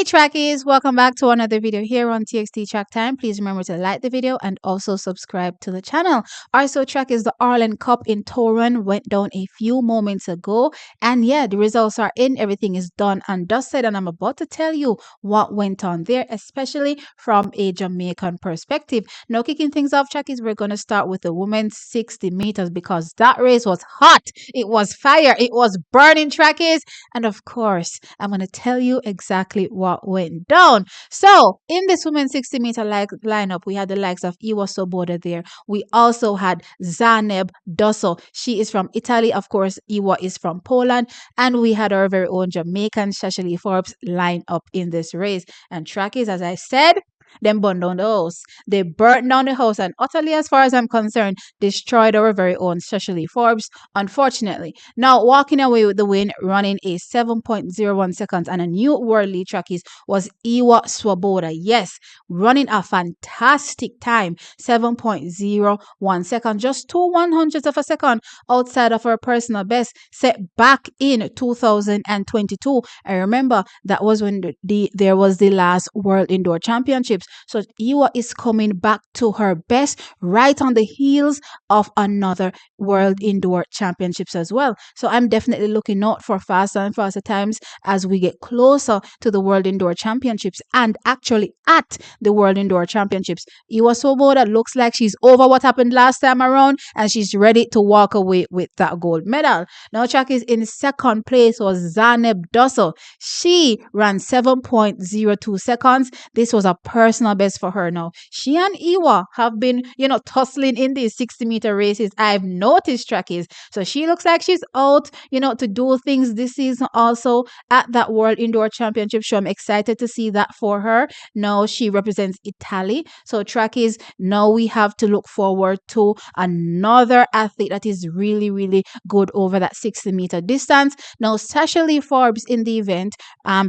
Hey trackies, welcome back to another video here on TXT Track Time. Please remember to like the video and also subscribe to the channel. Alright, so trackies, the Ireland Cup in Toron went down a few moments ago, and yeah, the results are in. Everything is done and dusted, and I'm about to tell you what went on there, especially from a Jamaican perspective. Now, kicking things off, trackies, we're going to start with the women's 60 meters because that race was hot. It was fire. It was burning, trackies. And of course, I'm going to tell you exactly what went down. So, in this women's 60-meter lineup, we had the likes of Iwa Soboda there. We also had Zaneb Dosso. She is from Italy. Of course, Iwa is from Poland. And we had our very own Jamaican Sashalee Forbes line up in this race. And trackies, as I said, them burned down the house. They burnt down the house and utterly, as far as I'm concerned, destroyed our very own Sashalee Forbes, unfortunately. Now, walking away with the win, running a 7.01 seconds and a new world lead trackies was Iwa Swoboda. Yes, running a fantastic time, 7.01 seconds, just 2/100ths of a second outside of her personal best set back in 2022. I remember that was when there was the last World Indoor Championships. So Iwa is coming back to her best right on the heels of another World Indoor Championships as well. So I'm definitely looking out for faster and faster times as we get closer to the World Indoor Championships and actually at the World Indoor Championships. Iwa Swoboda looks like she's over what happened last time around and she's ready to walk away with that gold medal. Now, trackies, in second place was Zaneb Dosso. She ran 7.02 seconds. This was a personal best for her. Now, she and Iwa have been, tussling in these 60-meter races. I've noticed, trackies. So she looks like she's out, to do things this season also at that World Indoor Championship show. I'm excited to see that for her. Now she represents Italy. So trackies, now we have to look forward to another athlete that is really, really good over that 60-meter distance. Now, Sashalee Forbes in the event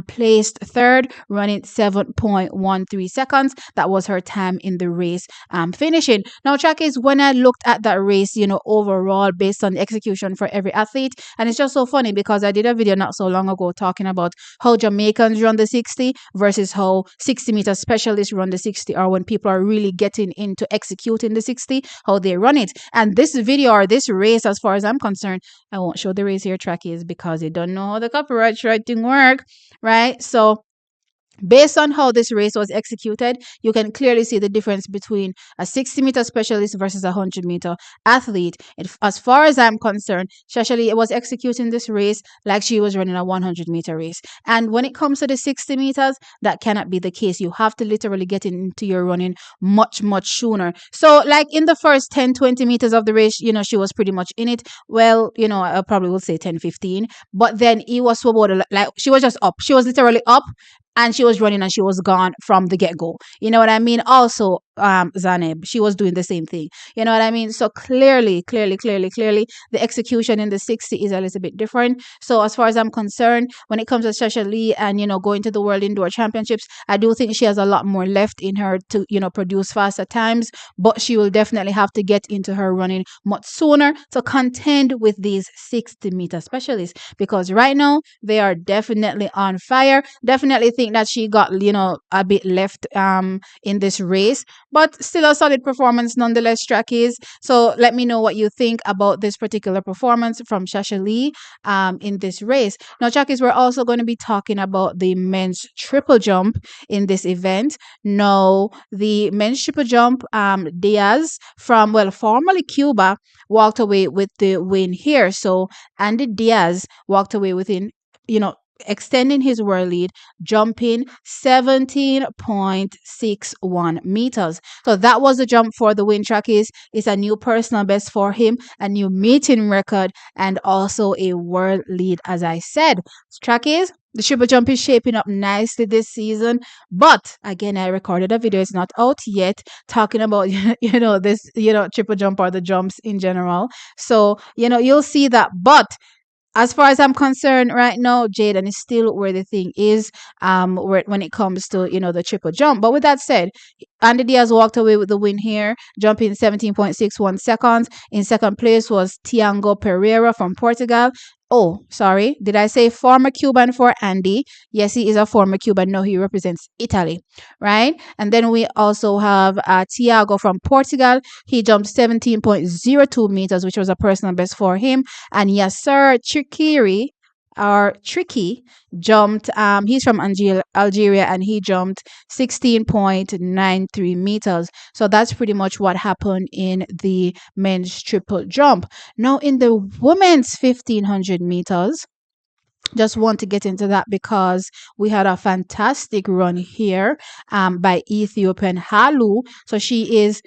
placed third, running 7.13 seconds. That was her time in the race finishing. Now, trackies, when I looked at that race, overall based on the execution for every athlete, and it's just so funny because I did a video not so long ago talking about how Jamaicans run the 60 versus how 60-meter specialists run the 60, or when people are really getting into executing the 60, how they run it. And this video or this race, as far as I'm concerned, I won't show the race here, trackies, because you don't know how the copyright thing work, right? So based on how this race was executed, you can clearly see the difference between a 60-meter specialist versus a 100-meter athlete. As far as I'm concerned, Sashalee was executing this race like she was running a 100-meter race. And when it comes to the 60 meters, that cannot be the case. You have to literally get into your running much, much sooner. So like in the first 10, 20 meters of the race, she was pretty much in it. Well, I probably would say 10, 15. But then Iwa Swoboda, like she was just up. She was literally up. And she was running and she was gone from the get-go. You know what I mean? Also, Zaneb, she was doing the same thing. You know what I mean? So clearly, the execution in the 60 is a little bit different. So as far as I'm concerned, when it comes to Sashalee and, going to the World Indoor Championships, I do think she has a lot more left in her to, produce faster times. But she will definitely have to get into her running much sooner to contend with these 60-meter specialists. Because right now, they are definitely on fire. Definitely think that she got a bit left in this race, but still a solid performance nonetheless, trackies. So let me know what you think about this particular performance from Sashalee in this race. Now, trackies, we're also going to be talking about the men's triple jump in this event. Now, the men's triple jump, Diaz from formerly Cuba walked away with the win here. So Andy Diaz walked away within extending his world lead, jumping 17.61 meters. So that was the jump for the win, trackies. It's a new personal best for him, a new meeting record, and also a world lead, as I said. Trackies, the triple jump is shaping up nicely this season. But again, I recorded a video, it's not out yet, talking about, this, triple jump or the jumps in general. So, you'll see that. But as far as I'm concerned right now, Jaden is still where the thing is when it comes to, the triple jump. But with that said, Andy Diaz walked away with the win here, jumping 17.61 seconds. In second place was Tiago Pereira from Portugal. Oh, sorry. Did I say former Cuban for Andy? Yes, he is a former Cuban. No, he represents Italy, right? And then we also have Tiago from Portugal. He jumped 17.02 meters, which was a personal best for him. And Yasser Chikiri, or Tricky, jumped, he's from Algeria, and he jumped 16.93 meters. So that's pretty much what happened in the men's triple jump. Now, in the women's 1500 meters, just want to get into that because we had a fantastic run here by Ethiopian Halu. So she is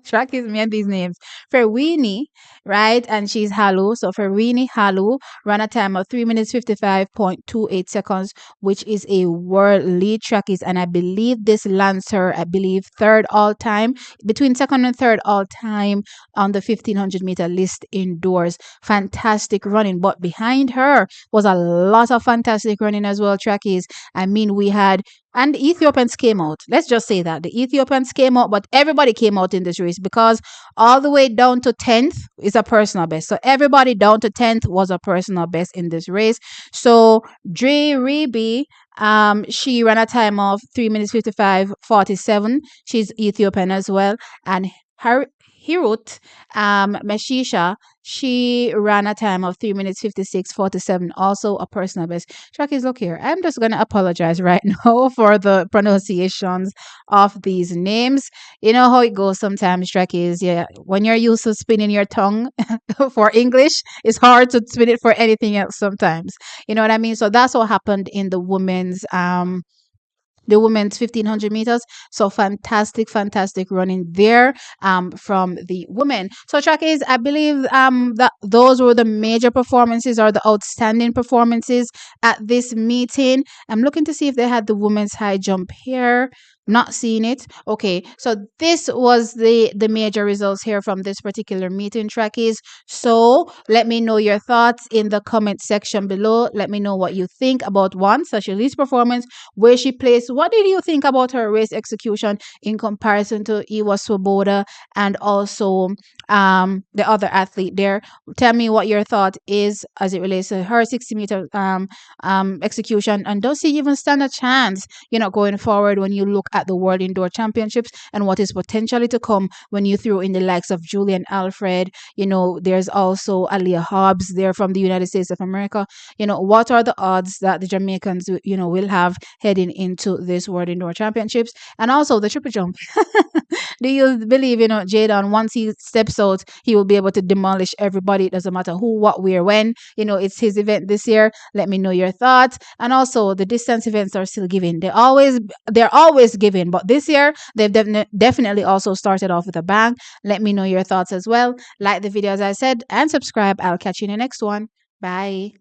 track is me and these names. Ferwini, right? And she's Halu. So Ferwini Halu ran a time of 3 minutes 55.28 seconds, which is a world lead trackies. And I believe this lands her, I believe, third all time, between second and third all time on the 1500-meter list indoors. Fantastic running. But behind her was a lot of fantastic running as well, trackies. I mean, we had, and the Ethiopians came out. Let's just say that. The Ethiopians came out, but everybody came out in this race because all the way down to 10th is a personal best. So everybody down to 10th was a personal best in this race. So Dre Rebi, she ran a time of 3 minutes 55.47. She's Ethiopian as well. And her Hirut Meshisha, she ran a time of 3 minutes 56.47, also a personal best. Trackies, look here. I'm just going to apologize right now for the pronunciations of these names. You know how it goes sometimes, Trackies. Yeah, when you're used to spinning your tongue for English, it's hard to spin it for anything else sometimes. You know what I mean? So that's what happened in the women's 1500 meters. So fantastic running there from the women. So trackies, I believe that those were the major performances or the outstanding performances at this meeting. I'm looking to see if they had the women's high jump here. Not seeing it. Okay, so this was the major results here from this particular meeting, trackies. So let me know your thoughts in the comment section below. Let me know what you think about one Sashalee's performance, where she placed. What did you think about her race execution in comparison to Iwa Swoboda and also the other athlete there? Tell me what your thought is as it relates to her 60-meter execution, and does she even stand a chance, going forward when you look at the World Indoor Championships and what is potentially to come when you throw in the likes of Julian Alfred? There's also Aliyah Hobbs there from the United States of America. What are the odds that the Jamaicans, will have heading into this World Indoor Championships? And also the triple jump. Do you believe, Jadon, once he steps out, he will be able to demolish everybody? It doesn't matter who, what, where, when. It's his event this year. Let me know your thoughts. And also, the distance events are still giving. They're always giving, but this year they've definitely also started off with a bang. Let me know your thoughts as well. Like the video, as I said, and subscribe. I'll catch you in the next one. Bye.